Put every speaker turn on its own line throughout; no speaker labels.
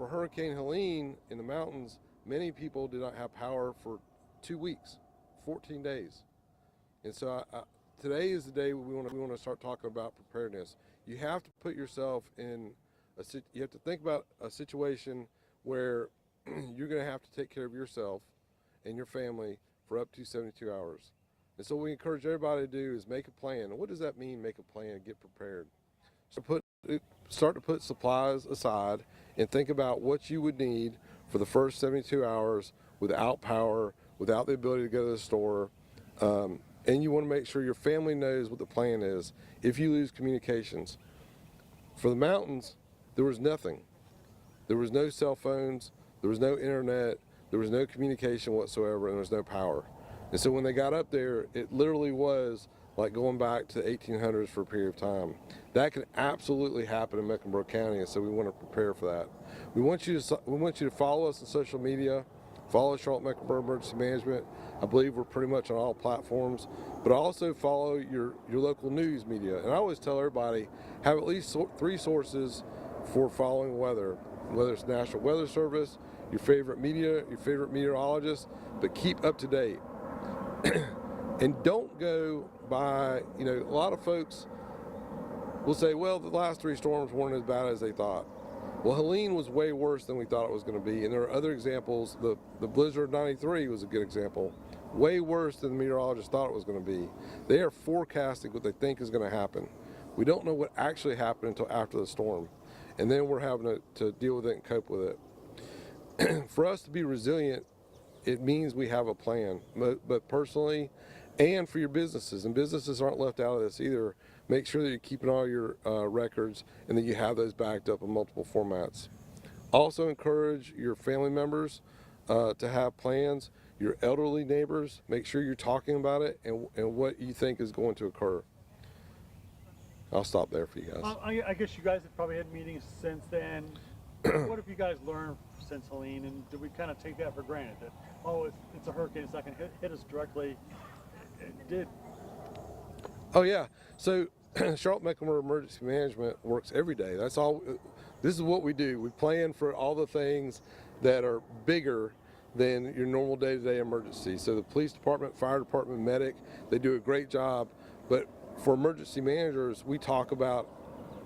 for Hurricane Helene in the mountains, many people did not have power for 2 weeks, 14 days. And so today is the day we want to start talking about preparedness. You have to put yourself in you have to think about a situation where you're going to have to take care of yourself and your family for up to 72 hours. And so what we encourage everybody to do is make a plan. And what does that mean, make a plan, get prepared? So start to put supplies aside and think about what you would need for the first 72 hours without power, without the ability to go to the store. And you want to make sure your family knows what the plan is if you lose communications. For the mountains, there was nothing. There was no cell phones, there was no internet, there was no communication whatsoever, and there was no power. And so when they got up there, it literally was like going back to the 1800s for a period of time. That can absolutely happen in Mecklenburg County, and so we want to prepare for that. We want you to follow us on social media, follow Charlotte Mecklenburg Emergency Management. I believe we're pretty much on all platforms, but also follow your local news media. And I always tell everybody, have at least 3 sources for following weather, whether it's National Weather Service, your favorite media, your favorite meteorologist, but keep up to date. And don't go by, a lot of folks will say, well, the last 3 storms weren't as bad as they thought. Well, Helene was way worse than we thought it was going to be, and there are other examples. The blizzard 93 was a good example. Way worse than the meteorologists thought it was going to be. They are forecasting what they think is going to happen. We don't know what actually happened until after the storm, and then we're having to deal with it and cope with it. For us to be resilient, it means we have a plan, but personally and for your businesses, and businesses aren't left out of this either, make sure that you're keeping all your records and that you have those backed up in multiple formats. Also encourage your family members to have plans, your elderly neighbors, make sure you're talking about it and what you think is going to occur. I'll stop there for you guys.
I guess you guys have probably had meetings since then. What have you guys learned since Helene, and do we kind of take that for granted that, oh, it's a hurricane, it's not going to hit us directly? It did.
Oh yeah, so Charlotte Mecklenburg Emergency Management works every day. That's all. This is what we do. We plan for all the things that are bigger than your normal day-to-day emergency. So the police department, fire department, medic, they do a great job. But for emergency managers, we talk about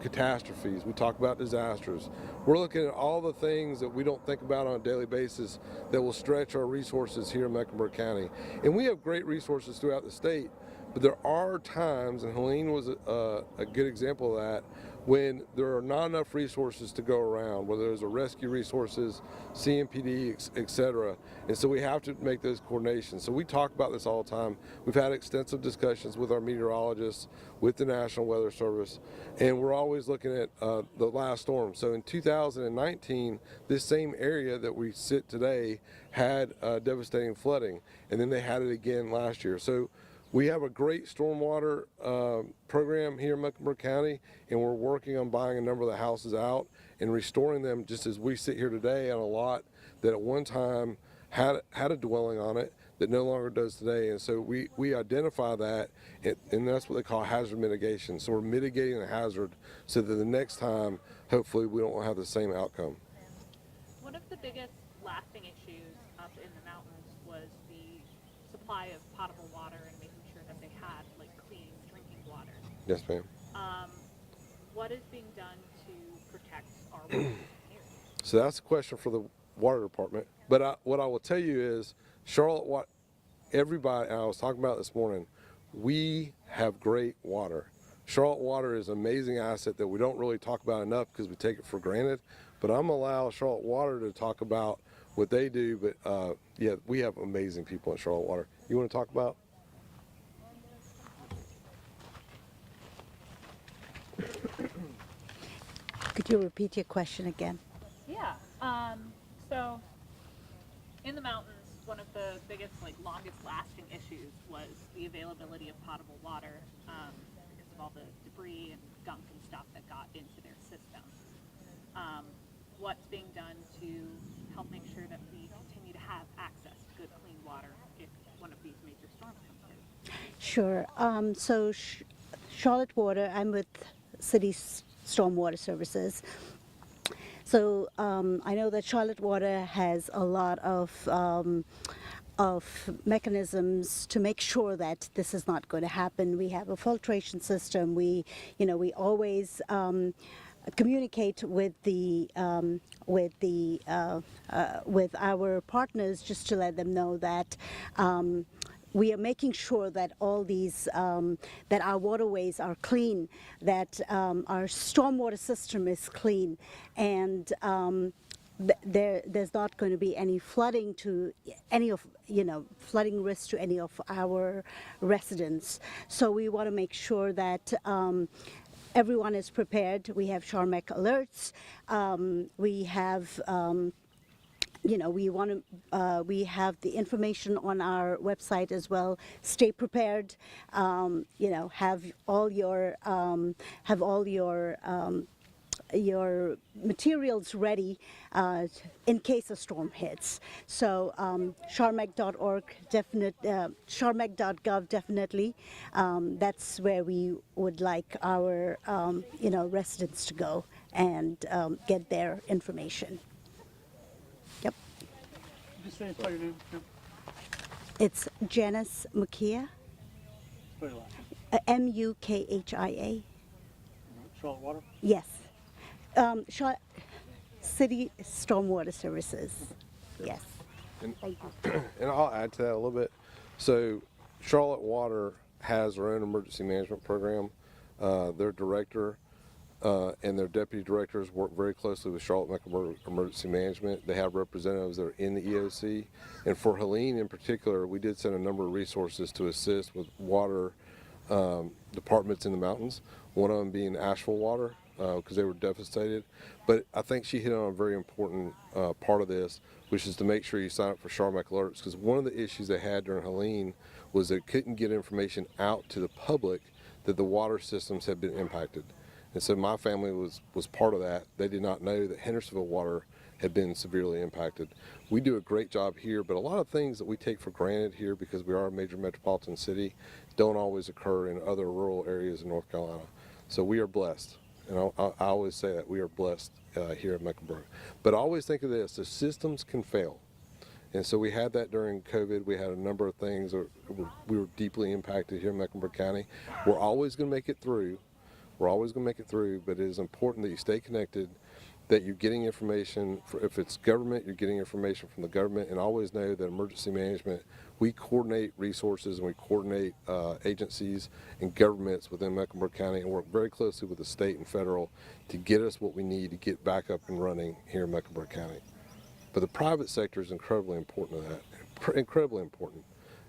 catastrophes, we talk about disasters. We're looking at all the things that we don't think about on a daily basis that will stretch our resources here in Mecklenburg County. And we have great resources throughout the state, but there are times, and Helene was a good example of that, when there are not enough resources to go around, whether there's rescue resources, CMPD, etc. And so we have to make those coordinations. So we talk about this all the time. We've had extensive discussions with our meteorologists, with the National Weather Service, and we're always looking at the last storm. So in 2019, this same area that we sit today had devastating flooding, and then they had it again last year. So we have a great stormwater program here in Mecklenburg County, and we're working on buying a number of the houses out and restoring them just as we sit here today on a lot that at one time had a dwelling on it that no longer does today. And so we identify that, and that's what they call hazard mitigation. So we're mitigating the hazard so that the next time, hopefully, we don't have the same outcome.
One of the biggest lasting issues up in the mountains was the supply of potable water and making sure that they had clean drinking water.
Yes, ma'am.
What is being done to protect our water here?
So that's a question for the water department. But what I will tell you is, Charlotte, everybody, and I was talking about this morning, we have great water. Charlotte water is an amazing asset that we don't really talk about enough because we take it for granted. But I'm going to allow Charlotte Water to talk about what they do. But yeah, we have amazing people in Charlotte Water. You want to talk about?
Could you repeat your question again?
Yeah. So in the mountains, one of the biggest, longest lasting issues was the availability of potable water because of all the debris and gunk and stuff that got into their system. What's being done to help make sure that we continue to have access to good, clean water if one of these major storms comes through?
Sure. So Charlotte Water, I'm with City Stormwater Services. So I know that Charlotte Water has a lot of mechanisms to make sure that this is not going to happen. We have a filtration system. We always communicate with with our partners just to let them know that. We are making sure that all these that our waterways are clean, that our stormwater system is clean, and there's not going to be any flooding to any of flooding risk to any of our residents. So we want to make sure that everyone is prepared. We have Charmac alerts. We have we have the information on our website as well. Stay prepared. Have all your materials ready in case a storm hits. So charmac.org, charmac.gov definitely. That's where we would like our residents to go and get their information. Yep.
Just say your name. Yep.
It's Janice Mukia,
Spell your last name.
Mukhia.
Charlotte Water.
Yes. City Stormwater Services. Yes.
And,
Thank you.
and I'll add to that a little bit. So Charlotte Water has their own emergency management program. Their director and their deputy directors work very closely with Charlotte Mecklenburg Emergency Management. They have representatives that are in the EOC. And for Helene in particular, we did send a number of resources to assist with water departments in the mountains, one of them being Asheville Water, because they were devastated. But I think she hit on a very important part of this, which is to make sure you sign up for Charmac alerts, because one of the issues they had during Helene was they couldn't get information out to the public that the water systems had been impacted. And so my family was part of that. They did not know that Hendersonville water had been severely impacted. We do a great job here, but a lot of things that we take for granted here because we are a major metropolitan city don't always occur in other rural areas in North Carolina. So we are blessed. And I always say that we are blessed here at Mecklenburg. But I always think of this, the systems can fail. And so we had that during COVID. We had a number of things that we were deeply impacted here in Mecklenburg County. We're always going to make it through. We're always going to make it through, but it is important that you stay connected, that you're getting information. If it's government, you're getting information from the government, and always know that emergency management, we coordinate resources and we coordinate agencies and governments within Mecklenburg County and work very closely with the state and federal to get us what we need to get back up and running here in Mecklenburg County. But the private sector is incredibly important to that, incredibly important.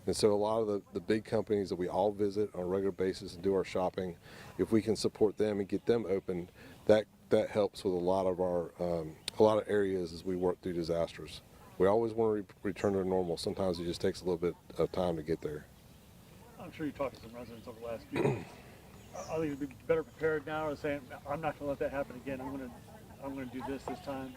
And so a lot of the big companies that we all visit on a regular basis and do our shopping, if we can support them and get them open, that helps with a lot of areas as we work through disasters. We always want to return to normal. Sometimes it just takes a little bit of time to get there.
I'm sure you talked to some residents over the last few years. Are they be better prepared now, or saying, "I'm not going to let that happen again. I'm going to do this time"?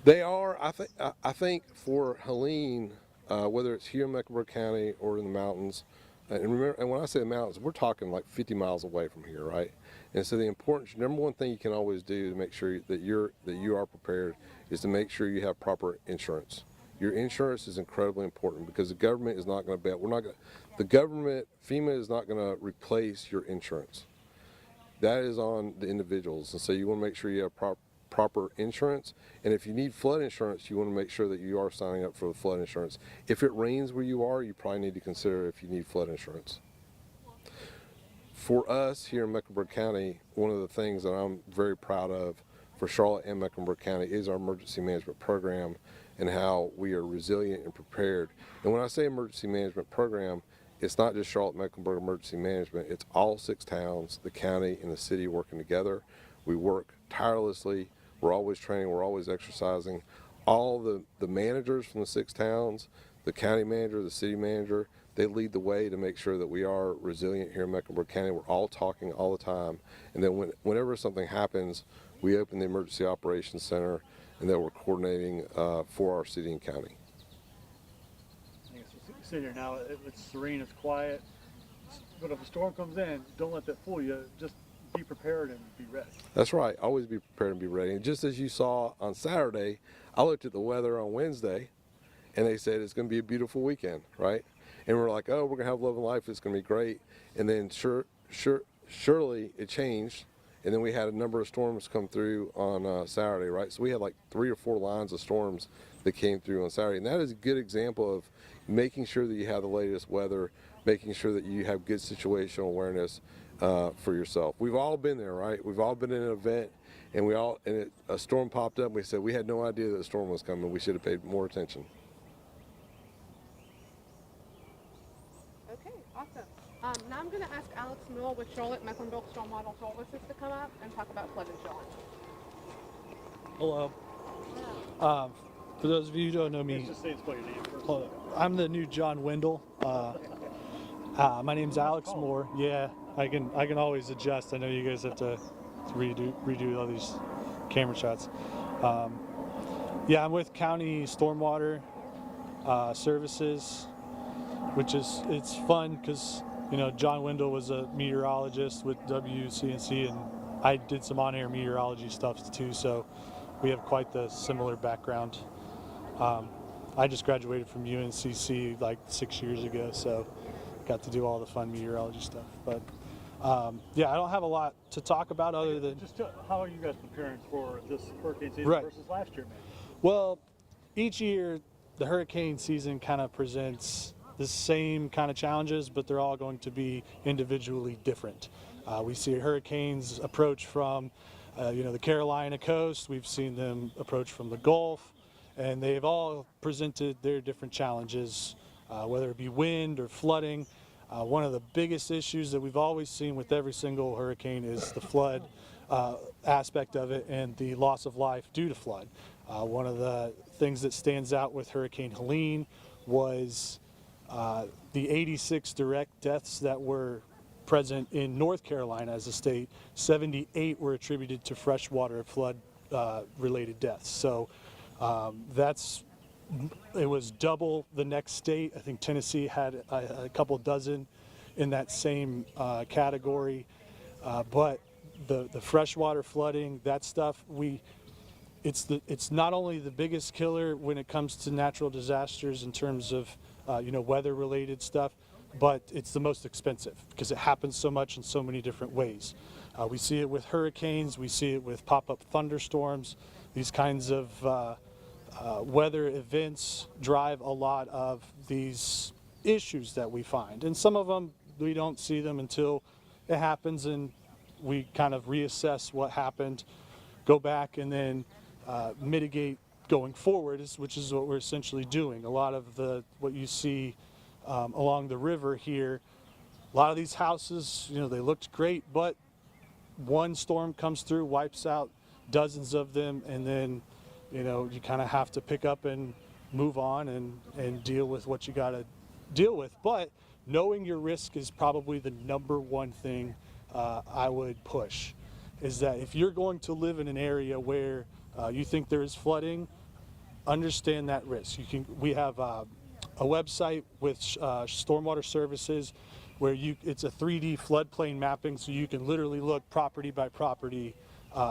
They are. I think for Helene, whether it's here in Mecklenburg County or in the mountains, and remember, and when I say the mountains, we're talking like 50 miles away from here, right? And so the important, number one thing you can always do to make sure that you are prepared is to make sure you have proper insurance. Your insurance is incredibly important because the government is not going to bet. The government, FEMA is not going to replace your insurance. That is on the individuals, and so you want to make sure you have proper insurance. And if you need flood insurance, you want to make sure that you are signing up for the flood insurance. If it rains where you are, you probably need to consider if you need flood insurance. For us here in Mecklenburg County, one of the things that I'm very proud of for Charlotte and Mecklenburg County is our emergency management program and how we are resilient and prepared. And when I say emergency management program, it's not just Charlotte Mecklenburg Emergency Management, it's all 6 towns, the county and the city working together. We work tirelessly, we're always training, we're always exercising. All the managers from the 6 towns, the county manager, the city manager, they lead the way to make sure that we are resilient here in Mecklenburg County. We're all talking all the time. And then whenever something happens, we open the Emergency Operations Center and that we're coordinating for our city and county.
I guess you sit here now, it's serene, it's quiet, but if a storm comes in, don't let that fool you. Just be prepared and be ready.
That's right. Always be prepared and be ready. And just as you saw on Saturday, I looked at the weather on Wednesday, and they said it's going to be a beautiful weekend, right? And we're like, oh, we're going to have love and life. It's going to be great. And then surely it changed. And then we had a number of storms come through on Saturday, right? So we had like 3 or 4 lines of storms that came through on Saturday. And that is a good example of making sure that you have the latest weather, making sure that you have good situational awareness for yourself. We've all been there, right? We've all been in an event, and a storm popped up, and we said we had no idea that the storm was coming. We should have paid more attention.
Okay, awesome. Now I'm going to ask Alex Mill with Charlotte Mecklenburg Stormwater Services to come up and talk about flood insurance.
Hello. For those of you who don't know me,
Just say it's your name first.
I'm the new John Wendell. My name's Alex Moore. Yeah, I can always adjust. I know you guys have to redo all these camera shots. Yeah, I'm with County Stormwater Services, which it's fun because John Wendell was a meteorologist with WCNC, and I did some on-air meteorology stuff too. So we have quite the similar background. I just graduated from UNCC like 6 years ago, so got to do all the fun meteorology stuff. But yeah, I don't have a lot to talk about other than
How are you guys preparing for this hurricane season
Right.
versus last year, maybe?
well, each year the hurricane season kind of presents the same kind of challenges, but they're all going to be individually different. We see hurricanes approach from the Carolina coast. We've seen them approach from the Gulf, and they've all presented their different challenges, whether it be wind or flooding. One of the biggest issues that we've always seen with every single hurricane is the flood aspect of it and the loss of life due to flood. One of the things that stands out with Hurricane Helene was the 86 direct deaths that were present in North Carolina as a state. 78 were attributed to freshwater flood related deaths. So it was double the next state. I think Tennessee had a couple dozen in that same category. But the freshwater flooding, that stuff, it's not only the biggest killer when it comes to natural disasters in terms of weather related stuff, but it's the most expensive because it happens so much in so many different ways. We see it with hurricanes, we see it with pop-up thunderstorms. These kinds of weather events drive a lot of these issues that we find. And some of them, we don't see them until it happens, and we kind of reassess what happened, go back, and then mitigate going forward, which is what we're essentially doing. A lot of what you see along the river here, a lot of these houses, they looked great, but one storm comes through, wipes out dozens of them, and then you kind of have to pick up and move on and deal with what you got to deal with. But knowing your risk is probably the number one thing I would push, is that if you're going to live in an area where you think there is flooding, understand that risk. We have a website with Stormwater Services where it's a 3D floodplain mapping, so you can literally look property by property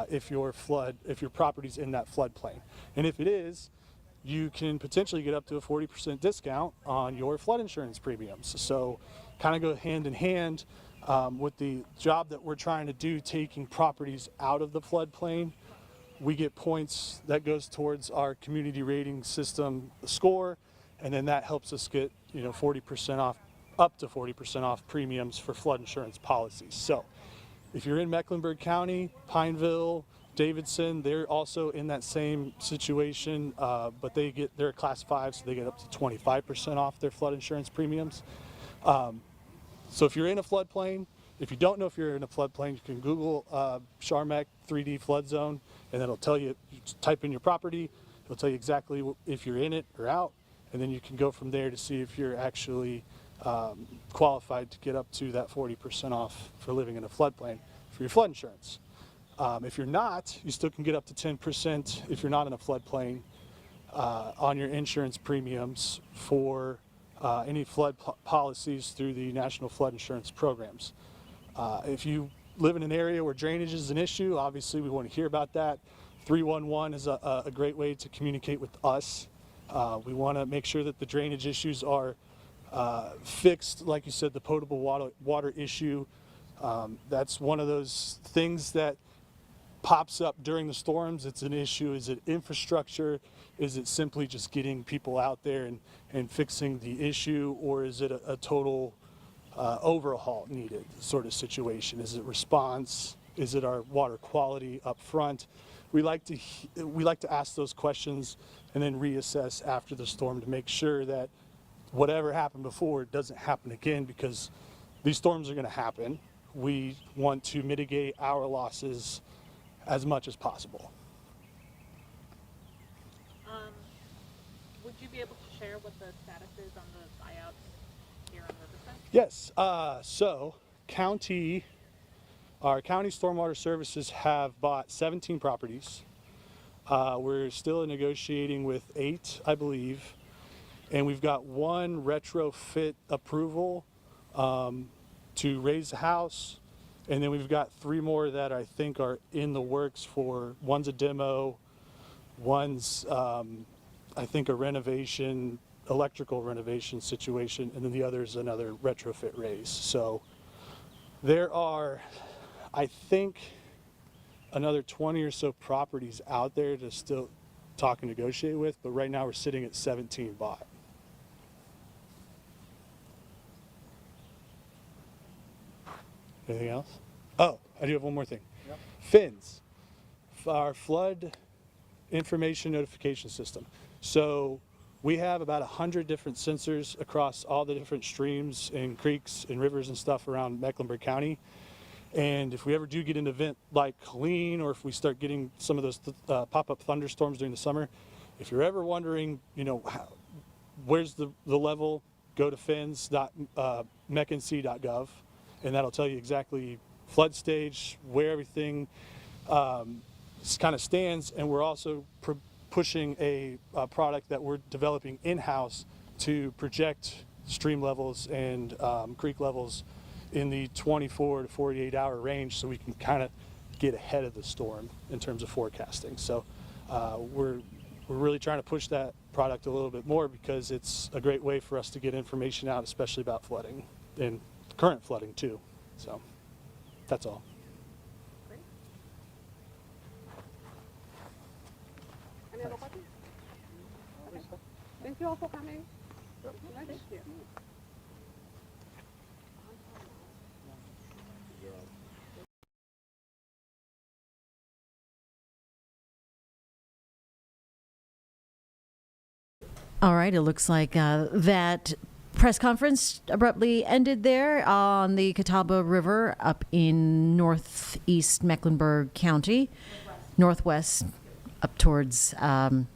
if your property's in that floodplain. And if it is, you can potentially get up to a 40% discount on your flood insurance premiums. So kind of go hand in hand with the job that we're trying to do, taking properties out of the floodplain. We get points that goes towards our community rating system score, and then that helps us get 40% off, up to 40% off premiums for flood insurance policies. So if you're in Mecklenburg County, Pineville, Davidson, they're also in that same situation, but they're class 5, so they get up to 25% off their flood insurance premiums. So if you're in a floodplain, if you don't know if you're in a floodplain, you can Google Charmec 3D flood zone, and it'll tell you type in your property, it'll tell you exactly if you're in it or out, and then you can go from there to see if you're actually qualified to get up to that 40% off for living in a floodplain for your flood insurance. If you're not, you still can get up to 10% if you're not in a floodplain on your insurance premiums for any flood policies through the National Flood Insurance Programs. If you live in an area where drainage is an issue, obviously we want to hear about that. 311 is a great way to communicate with us. We want to make sure that the drainage issues are fixed. Like you said, the potable water issue, that's one of those things that pops up during the storms. It's an issue. Is it infrastructure? Is it simply just getting people out there and fixing the issue? Or is it a total overhaul needed sort of situation? Is it response? Is it our water quality up front? We like to ask those questions and then reassess after the storm to make sure that whatever happened before doesn't happen again, because these storms are going to happen. We want to mitigate our losses as much as possible.
Would you be able to share what the status is on the buyouts here on Riverside?
Yes, so our county stormwater services have bought 17 properties. We're still negotiating with 8, I believe, and we've got 1 retrofit approval to raise the house, and then we've got 3 more that I think are in the works for, one's a demo, one's I think a renovation, electrical renovation situation, and then the other is another retrofit raise. So there are, I think, another 20 or so properties out there to still talk and negotiate with, but right now we're sitting at 17 bought. Anything else? Oh, I do have one more thing.
Yep.
FINS, our flood information notification system. So we have about 100 different sensors across all the different streams and creeks and rivers and stuff around Mecklenburg County. And if we ever do get an event like Helene, or if we start getting some of those pop-up thunderstorms during the summer, if you're ever wondering, you know, where's the level, go to fins.mecnc.gov, and that'll tell you exactly flood stage, where everything kind of stands. And we're also pushing a product that we're developing in-house to project stream levels and creek levels in the 24 to 48 hour range, so we can kind of get ahead of the storm in terms of forecasting. So we're really trying to push that product a little bit more, because it's a great way for us to get information out, especially about flooding and current flooding too. So that's all.
Great.
Any other questions? Okay. Thank you all for coming. Thank you.
All right, it looks like that press conference abruptly ended there on the Catawba River up in northeast Mecklenburg County, northwest up towards Mount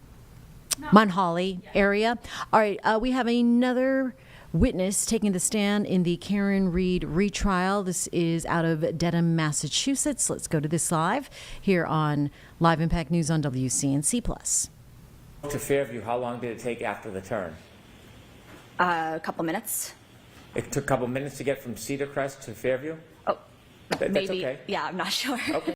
Holly area. All right, we have another witness taking the stand in the Karen Reed retrial. This is out of Dedham, Massachusetts. Let's go to this live here on Live Impact News on WCNC+.
To Fairview, how long did it take after the turn?
A couple minutes.
It took a couple minutes to get from Cedar Crest to Fairview?
Oh,
That's
maybe.
okay.
Yeah, I'm not sure.
Okay.